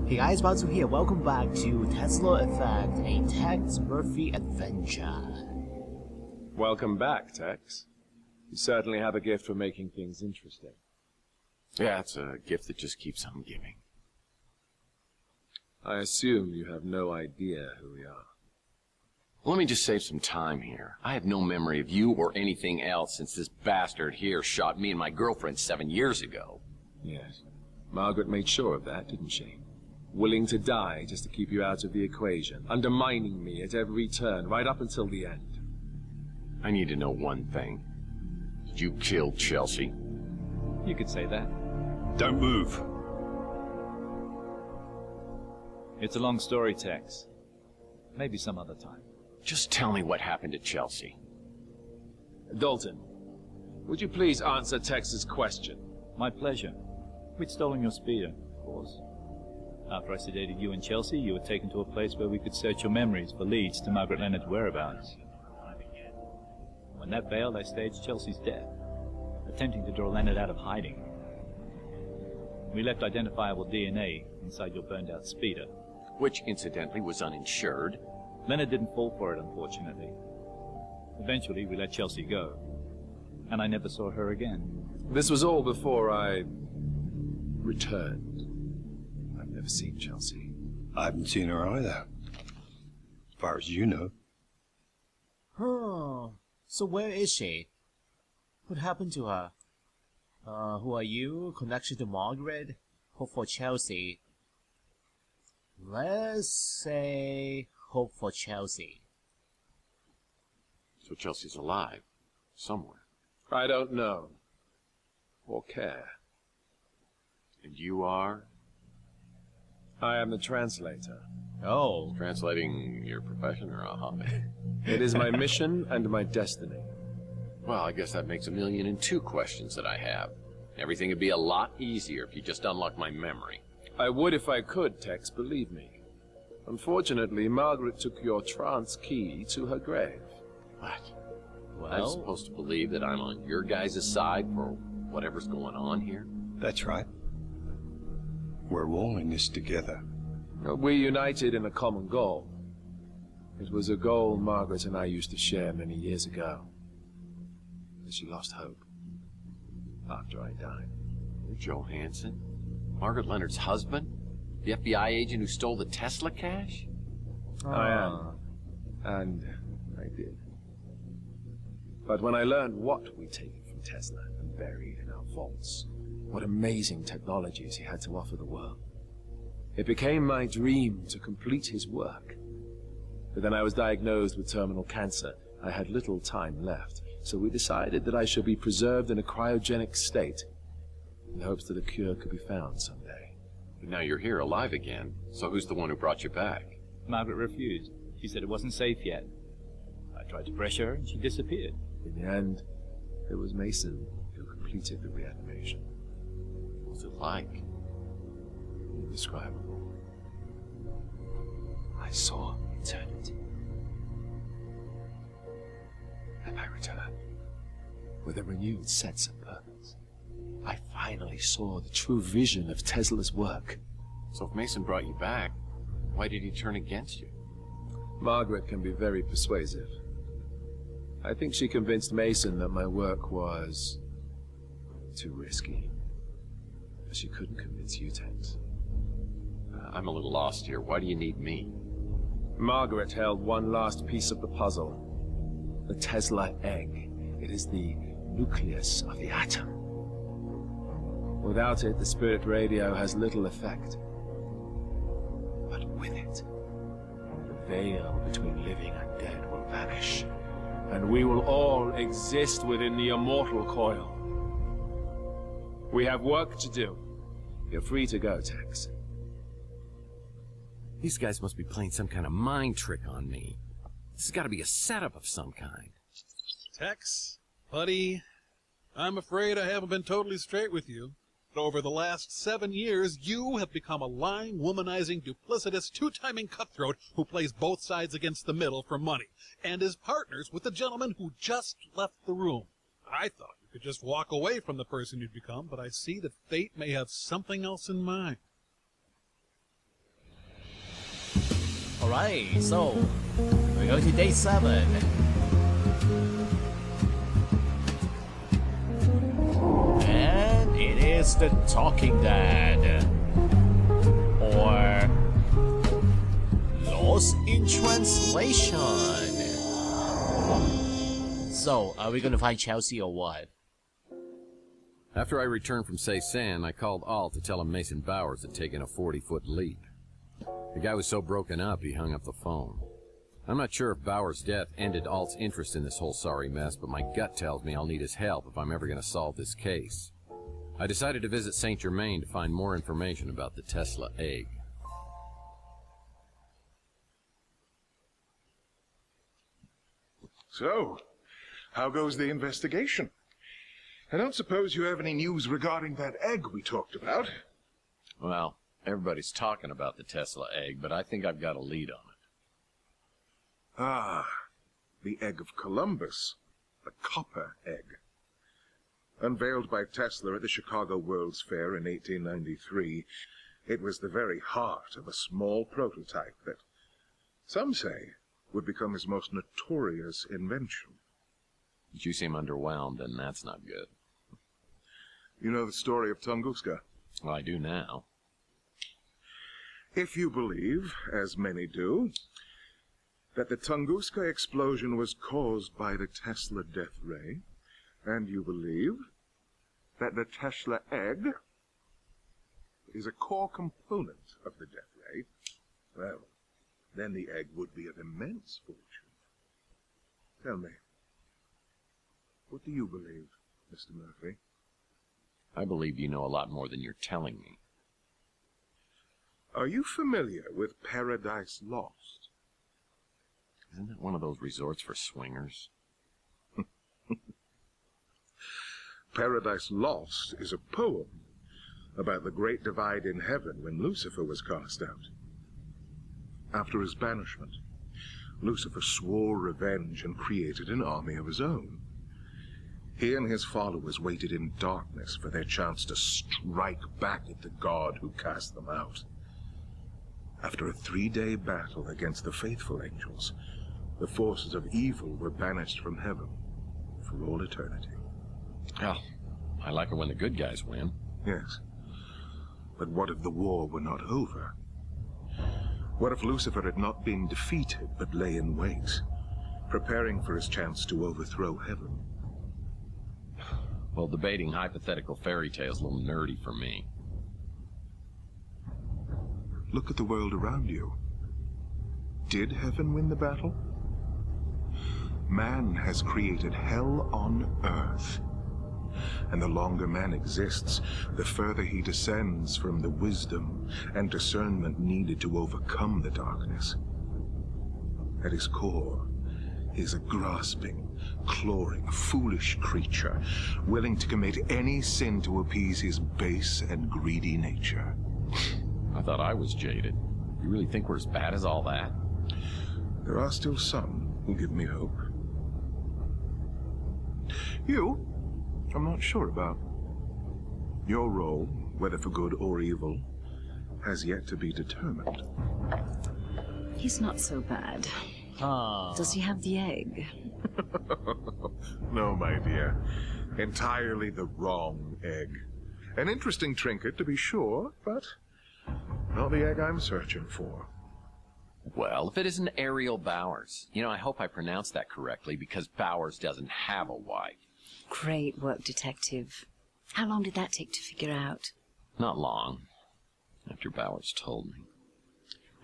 Hey guys, about to here. Welcome back to Tesla Effect, a Tex Murphy adventure. Welcome back, Tex. You certainly have a gift for making things interesting. Yeah, it's a gift that just keeps on giving. I assume you have no idea who we are. Let me just save some time here. I have no memory of you or anything else since this bastard here shot me and my girlfriend 7 years ago. Yes. Margaret made sure of that, didn't she? Willing to die just to keep you out of the equation, undermining me at every turn, right up until the end. I need to know one thing. Did you kill Chelsea? You could say that. Don't move. It's a long story, Tex. Maybe some other time. Just tell me what happened to Chelsea. Dalton, would you please answer Tex's question? My pleasure. We'd stolen your speeder, of course. After I sedated you and Chelsea, you were taken to a place where we could search your memories for leads to Margaret Leonard's whereabouts. When that failed, I staged Chelsea's death, attempting to draw Leonard out of hiding. We left identifiable DNA inside your burned-out speeder. Which, incidentally, was uninsured. Leonard didn't fall for it, unfortunately. Eventually, we let Chelsea go, and I never saw her again. This was all before I returned. I've never seen Chelsea. I haven't seen her either. As far as you know. Huh. So where is she? What happened to her? Who are you? Connection to Margaret? Hope for Chelsea. Let's say hope for Chelsea. So Chelsea's alive. Somewhere. I don't know. Or care. And you are? I am the translator. Oh. Translating your profession or a hobby? It is my mission and my destiny. Well, I guess that makes 1,000,002 questions that I have. Everything would be a lot easier if you just unlocked my memory. I would if I could, Tex, believe me. Unfortunately, Margaret took your trance key to her grave. What? Well, I'm supposed to believe that I'm on your guys' side for whatever's going on here? That's right. We're all in this together. We united in a common goal. It was a goal Margaret and I used to share many years ago. But she lost hope after I died. You're Joe Hansen? Margaret Leonard's husband? The FBI agent who stole the Tesla cash? I am. And I did. But when I learned what we'd taken from Tesla and buried in our vaults, what amazing technologies he had to offer the world, it became my dream to complete his work. But then I was diagnosed with terminal cancer. I had little time left, so we decided that I should be preserved in a cryogenic state, in hopes that a cure could be found someday. But now you're here, alive again, so who's the one who brought you back? Margaret refused. She said it wasn't safe yet. I tried to pressure her, and she disappeared. In the end, it was Mason who completed the reanimation. What's it like? Indescribable. I saw eternity. And I returned with a renewed sense of purpose. I finally saw the true vision of Tesla's work. So if Mason brought you back, why did he turn against you? Margaret can be very persuasive. I think she convinced Mason that my work was too risky. But she couldn't convince you, Tex. I'm a little lost here. Why do you need me? Margaret held one last piece of the puzzle. The Tesla egg. It is the nucleus of the atom. Without it, the spirit radio has little effect. But with it, the veil between living and dead will vanish, and we will all exist within the immortal coil. We have work to do. You're free to go, Tex. These guys must be playing some kind of mind trick on me. This has got to be a setup of some kind. Tex, buddy, I'm afraid I haven't been totally straight with you. But over the last 7 years, you have become a lying, womanizing, duplicitous, two-timing cutthroat who plays both sides against the middle for money, and is partners with the gentleman who just left the room. I thought you could just walk away from the person you'd become, but I see that fate may have something else in mind. Alright, so we're going to day 7. And it is the Talking Dead. Or Lost in Translation. So, are we gonna find Chelsea or what? After I returned from Say San, I called Alt to tell him Mason Bowers had taken a 40-foot leap. The guy was so broken up, he hung up the phone. I'm not sure if Bowers' death ended Alt's interest in this whole sorry mess, but my gut tells me I'll need his help if I'm ever going to solve this case. I decided to visit St. Germain to find more information about the Tesla egg. So, how goes the investigation? I don't suppose you have any news regarding that egg we talked about? Well, everybody's talking about the Tesla egg, but I think I've got a lead on it. Ah, the egg of Columbus, the copper egg. Unveiled by Tesla at the Chicago World's Fair in 1893, it was the very heart of a small prototype that, some say, would become his most notorious invention. But you seem underwhelmed, and that's not good. You know the story of Tunguska? Well, I do now. If you believe, as many do, that the Tunguska explosion was caused by the Tesla death ray, and you believe that the Tesla egg is a core component of the death ray, well, then the egg would be of immense fortune. Tell me, what do you believe, Mr. Murphy? I believe you know a lot more than you're telling me. Are you familiar with Paradise Lost? Isn't it one of those resorts for swingers? Paradise Lost is a poem about the great divide in heaven when Lucifer was cast out. After his banishment, Lucifer swore revenge and created an army of his own. He and his followers waited in darkness for their chance to strike back at the God who cast them out. After a 3-day battle against the faithful angels, the forces of evil were banished from heaven for all eternity. Oh, I like it when the good guys win. Yes. But what if the war were not over? What if Lucifer had not been defeated, but lay in wait, preparing for his chance to overthrow heaven? Well, debating hypothetical fairy tales is a little nerdy for me. Look at the world around you. Did heaven win the battle? Man has created hell on earth. And the longer man exists, the further he descends from the wisdom and discernment needed to overcome the darkness. At his core, he is a grasping, clawing, foolish creature, willing to commit any sin to appease his base and greedy nature. I thought I was jaded. You really think we're as bad as all that? There are still some who give me hope. You, I'm not sure about. Your role, whether for good or evil, has yet to be determined. He's not so bad. Does he have the egg? No, my dear. Entirely the wrong egg. An interesting trinket, to be sure, but not the egg I'm searching for. Well, if it isn't Ariel Bowers. You know, I hope I pronounced that correctly, because Bowers doesn't have a wife. Great work, Detective. How long did that take to figure out? Not long. After Bowers told me.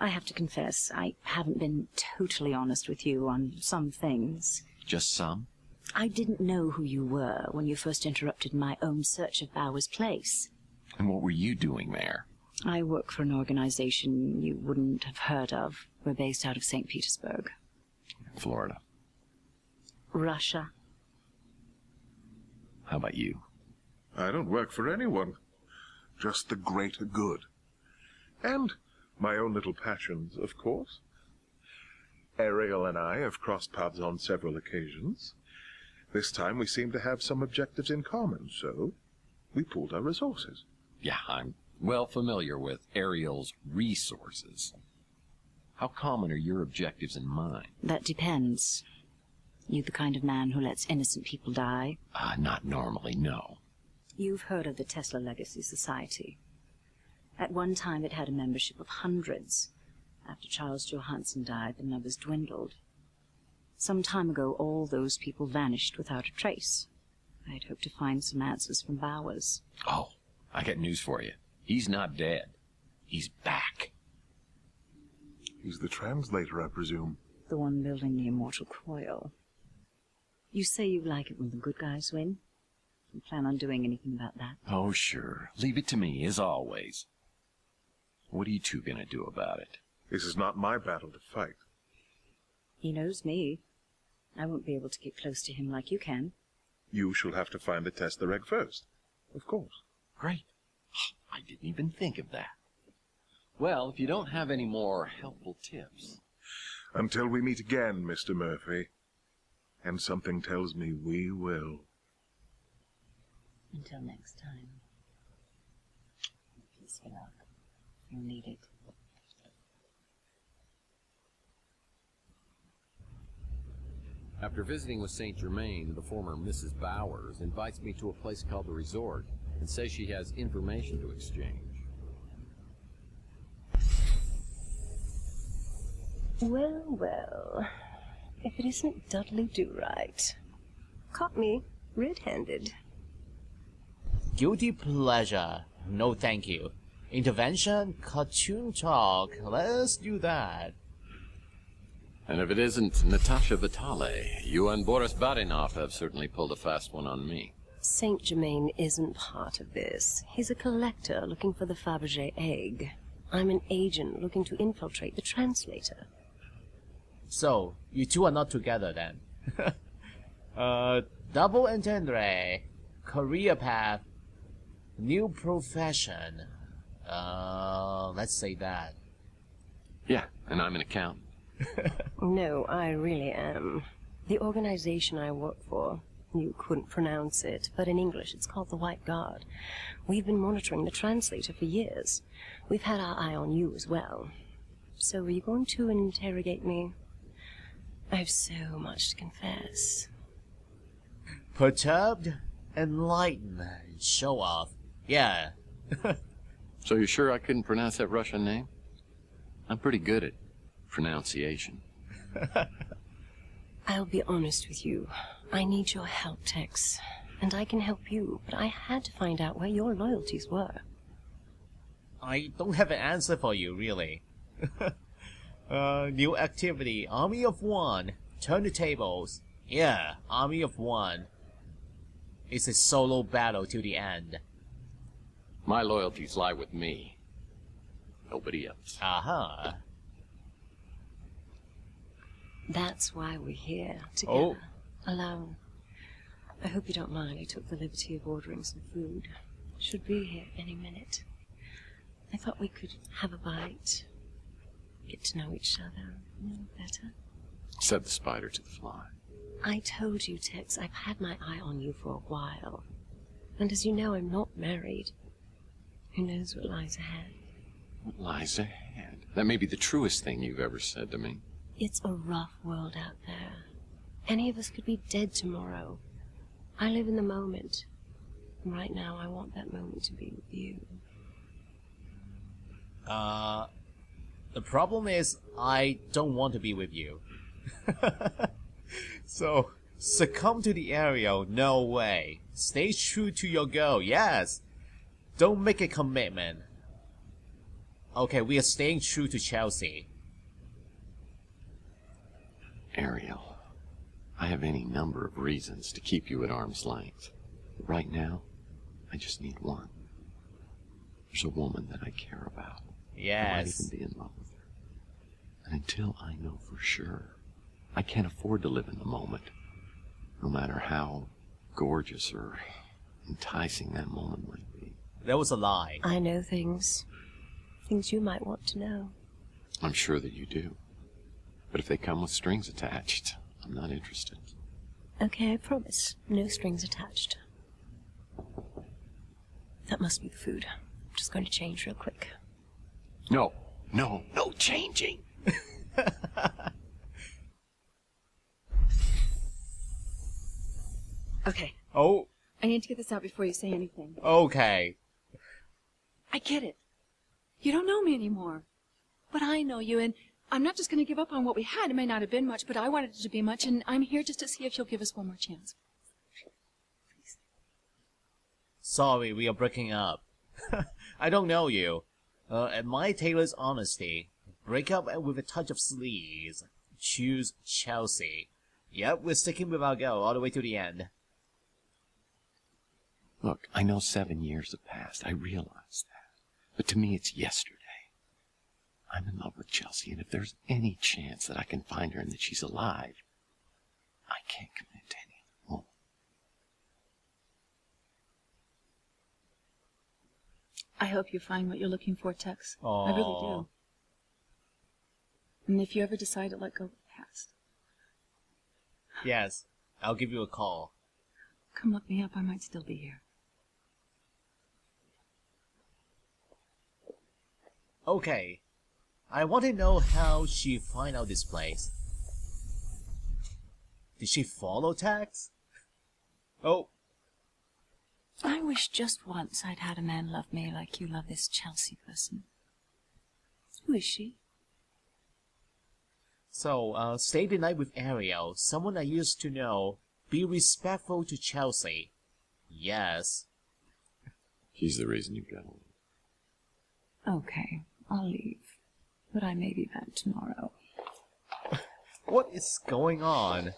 I have to confess, I haven't been totally honest with you on some things. Just some? I didn't know who you were when you first interrupted my own search of Bowers' place. And what were you doing there? I work for an organization you wouldn't have heard of. We're based out of St. Petersburg. Florida. Russia. How about you? I don't work for anyone. Just the greater good. And my own little passions, of course. Ariel and I have crossed paths on several occasions. This time we seem to have some objectives in common, so we pooled our resources. Yeah, I'm well familiar with Ariel's resources. How common are your objectives and mine? That depends. You the kind of man who lets innocent people die? Not normally, no. You've heard of the Tesla Legacy Society. At one time it had a membership of hundreds. After Charles Johansson died, the numbers dwindled. Some time ago, all those people vanished without a trace. I'd hoped to find some answers from Bowers. Oh, I got news for you. He's not dead. He's back. He's the translator, I presume. The one building the immortal coil. You say you like it when the good guys win? You plan on doing anything about that? Oh, sure. Leave it to me, as always. What are you two gonna do about it? This is not my battle to fight. He knows me. I won't be able to get close to him like you can. You shall have to find the Tesla egg first. Of course. Great. I didn't even think of that. Well, if you don't have any more helpful tips... Until we meet again, Mr. Murphy. And something tells me we will. Until next time. Peace for luck. You'll need it. After visiting with St. Germain, the former Mrs. Bowers invites me to a place called the Resort and says she has information to exchange. Well, well. If it isn't Dudley Do-Right. Caught me red-handed. Guilty pleasure. No thank you. Intervention, cartoon talk. Let's do that. And if it isn't Natasha Vitale, you and Boris Barinov have certainly pulled a fast one on me. Saint Germain isn't part of this. He's a collector looking for the Fabergé egg. I'm an agent looking to infiltrate the translator. So, you two are not together then. Double entendre. Career path. New profession. Let's say that. Yeah, and I'm an accountant. No, I really am. The organization I work for, you couldn't pronounce it, but in English it's called the White Guard. We've been monitoring the translator for years. We've had our eye on you as well. So are you going to interrogate me? I have so much to confess. Perturbed, enlightened, show off. Yeah. So you're sure I couldn't pronounce that Russian name? I'm pretty good at pronunciation. I'll be honest with you. I need your help, Tex. And I can help you, but I had to find out where your loyalties were. I don't have an answer for you, really. New activity, Army of One. Turn the tables. Yeah, Army of One. It's a solo battle to the end. My loyalties lie with me. Nobody else. Aha. That's why we're here, together, Oh. alone. I hope you don't mind I took the liberty of ordering some food. Should be here any minute. I thought we could have a bite, get to know each other a little better. Said the spider to the fly. I told you, Tex, I've had my eye on you for a while. And as you know, I'm not married. Who knows what lies ahead? What lies ahead? That may be the truest thing you've ever said to me. It's a rough world out there. Any of us could be dead tomorrow. I live in the moment. And right now, I want that moment to be with you. The problem is, I don't want to be with you. So, succumb to the Ariel, no way. Stay true to your goal, yes. Don't make a commitment. Okay, we are staying true to Chelsea. Ariel, I have any number of reasons to keep you at arm's length. But right now, I just need one. There's a woman that I care about. Yes. I might even be in love with her. And until I know for sure, I can't afford to live in the moment. No matter how gorgeous or enticing that moment might be. That was a lie. I know things. Things you might want to know. I'm sure that you do. But if they come with strings attached, I'm not interested. Okay, I promise. No strings attached. That must be the food. I'm just going to change real quick. No changing. Okay. Oh, I need to get this out before you say anything. okay. I get it. You don't know me anymore. But I know you, and I'm not just going to give up on what we had. It may not have been much, but I wanted it to be much, and I'm here just to see if you'll give us one more chance. Please. Sorry, we are breaking up. I don't know you. Admire Taylor's honesty. Break up with a touch of sleaze. Choose Chelsea. Yep, we're sticking with our girl all the way to the end. Look, I know 7 years have passed. I realize that. But to me, it's yesterday. I'm in love with Chelsea, and if there's any chance that I can find her and that she's alive, I can't commit to any more. I hope you find what you're looking for, Tex. Aww. I really do. And if you ever decide to let go of the past, Yes, I'll give you a call. come look me up. I might still be here. Okay. I want to know how she find out this place. Did she follow Tex? Oh, I wish just once I'd had a man love me like you love this Chelsea person. Who is she? so, stay the night with Ariel, someone I used to know. Be respectful to Chelsea. Yes. She's the reason you've got to leave. Okay, I'll leave. But I may be back tomorrow. What is going on?